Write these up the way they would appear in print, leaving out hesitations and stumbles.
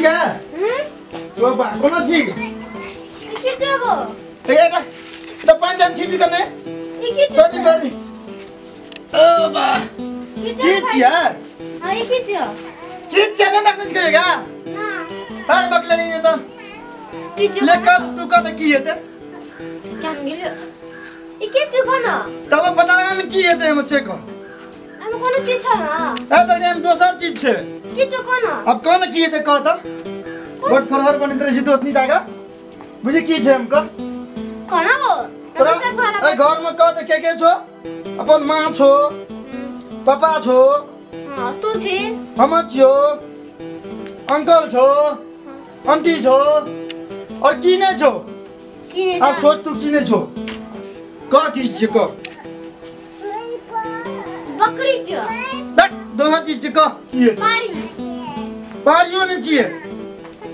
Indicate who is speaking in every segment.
Speaker 1: छी क्या तो कौन छी
Speaker 2: के जगो
Speaker 1: ठीक है तो पानी जान छी करने
Speaker 2: के
Speaker 1: छोड़ दी ओ बा
Speaker 2: के
Speaker 1: छी यार
Speaker 2: हां के
Speaker 1: ना देखने छी कहेगा
Speaker 2: ना
Speaker 1: हां बकले नहीं तो
Speaker 2: के
Speaker 1: लेकर तू का की है
Speaker 2: क्या मिले के जगो ना
Speaker 1: तब पता लगा की है हमसे को
Speaker 2: हम कोनो चीज छ ना
Speaker 1: ए बगले में दूसर चीज छे
Speaker 2: के जगो ना
Speaker 1: अब कौन की है कह तो वोट फरहर बन तरह से तो उतनी टाका मुझे की छे हमको
Speaker 2: कोना वो
Speaker 1: तोरा ए घर में कह दे के छो अपन मां छो पापा छो
Speaker 2: हां तू छी
Speaker 1: हम छो अंकल छो आंटी छो और की ने छो
Speaker 2: किने
Speaker 1: अब सोच तू की ने छो का की छे को
Speaker 2: बकरी छ
Speaker 1: देख दोहर चीज को की है
Speaker 2: पारी
Speaker 1: पारियो ने चाहिए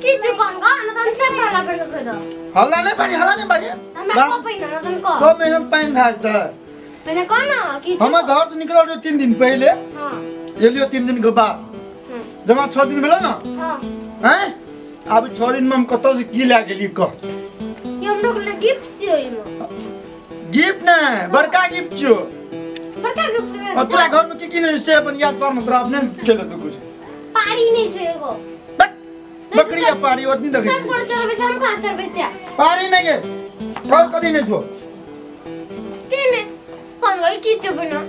Speaker 2: के जगो ना न हम सब हल्ला पर के दो
Speaker 1: हल्ला नहीं पानी
Speaker 2: हमरा को पहिन न तुम को
Speaker 1: सब मेहनत पाइन भाजता
Speaker 2: मैंने कहा ना कि
Speaker 1: हम घर से निकल रहे 3 दिन पहले
Speaker 2: हां
Speaker 1: ये लियो 3 दिन के बाद जमा 6 दिन भेलो ना
Speaker 2: हां
Speaker 1: हैं अब 6 दिन में हम कतो से की ला गेली क
Speaker 2: ये हम लोग ने गिफ्ट छियो इनो
Speaker 1: गिफ्ट ना बड़का गिफ्ट छो
Speaker 2: बड़का गिफ्ट
Speaker 1: और तेरा घर में की नहीं से अपन याद कर तोरा अपने चले तो कुछ
Speaker 2: पारी नहीं छे एगो
Speaker 1: बकरी या पारी ओतनी देखे
Speaker 2: सब कोन चरबे छ हम कहां चरबे छ
Speaker 1: पारी नहीं के कल कदी नहीं छो
Speaker 2: केने कोन गई की चबनो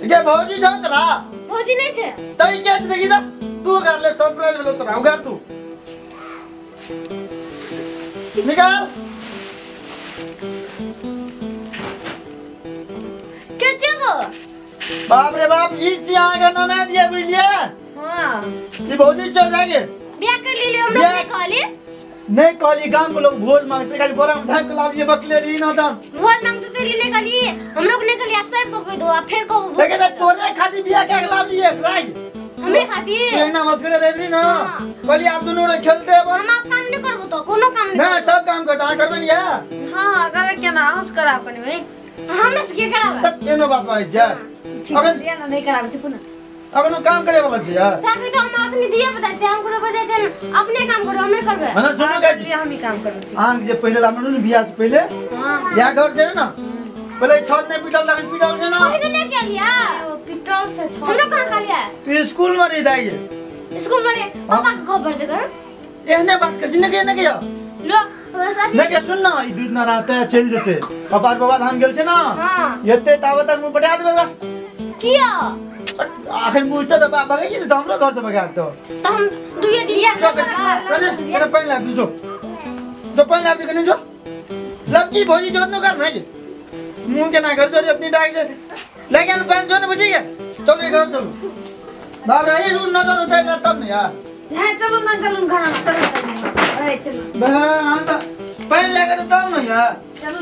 Speaker 1: के भौजी जाओ तरा
Speaker 2: भौजी नहीं छे
Speaker 1: तई के देखी दा तू कर ले सरप्राइज भेलो तोरा उगार तू निकाल
Speaker 2: के जगो
Speaker 1: बाप रे बाप ई जी आगे ना दिए बुझलिए
Speaker 2: हां
Speaker 1: ये भौजी चल जाएंगे
Speaker 2: बियाह कर ली हम लोग ने कहली
Speaker 1: नहीं कहली गांव के लोग भोज मांगते खाली बोरा में झाप के लाव ये बकले ली ना दान
Speaker 2: भोज मांगते तो लिए कहली हम लोग ने कहली आप सब को कह दो आप फिर को
Speaker 1: लेकिन तोरे खाती बियाह के लाव लिए राज
Speaker 2: हमरे खाती
Speaker 1: ये ना मस्करे रह रही ना कहली आप दोनों रे खेलते अब
Speaker 2: हम आप काम नहीं करबो तो कोनो काम नहीं
Speaker 1: ना सब काम करता करबे नहीं है
Speaker 2: हां करबे क्या ना हंस कराव कनी भाई हमने से के करावे
Speaker 1: एनो बात भाई जा
Speaker 2: अगर ना नहीं करावे छ पुना
Speaker 1: अब नो काम करे वाला छी यार
Speaker 2: साथी तो हम अपने दिए बता छे हमको तो बजे छे अपने काम करो हमने करबे
Speaker 1: माने सुनो का
Speaker 2: हम ही काम करबे छी
Speaker 1: आंग जे पहले लामनो ने बियाह से पहले
Speaker 2: हां
Speaker 1: या घर जे ना पहले छत ने पिटल लगन पिटल से ना
Speaker 2: पहले ले के लिया पिटल से छत हमने कहां का लिया
Speaker 1: तू स्कूल में रह जाइए
Speaker 2: स्कूल में पापा को खबर दे कर
Speaker 1: एहने बात कर जिने के ने के
Speaker 2: लो तोरा साथ
Speaker 1: नहीं के सुन ना ई दूध ना रहते चल जते अब बाबा धाम गेल छे ना
Speaker 2: हां
Speaker 1: यते तावत मुंह पटा देबेगा
Speaker 2: किया
Speaker 1: आखिर पूछता तो बाबा गई तो हमरो घर से भगा तो
Speaker 2: हम दुए दिन लिया
Speaker 1: जो करे पहले ला जो पहले ला दे कने जो लबकी भोजी जो न कर नहीं मुंह के ना घर छोड़ इतनी डाक से लेकिन पैन जो ने बुझी गया चलो ये घर चलो बाप रे रू नजर उतार ले तब नहीं यार
Speaker 2: हां चलो ना चलो घर चलो अरे चलो
Speaker 1: बे हां तो पहले लगा तो तब नहीं यार
Speaker 2: चलो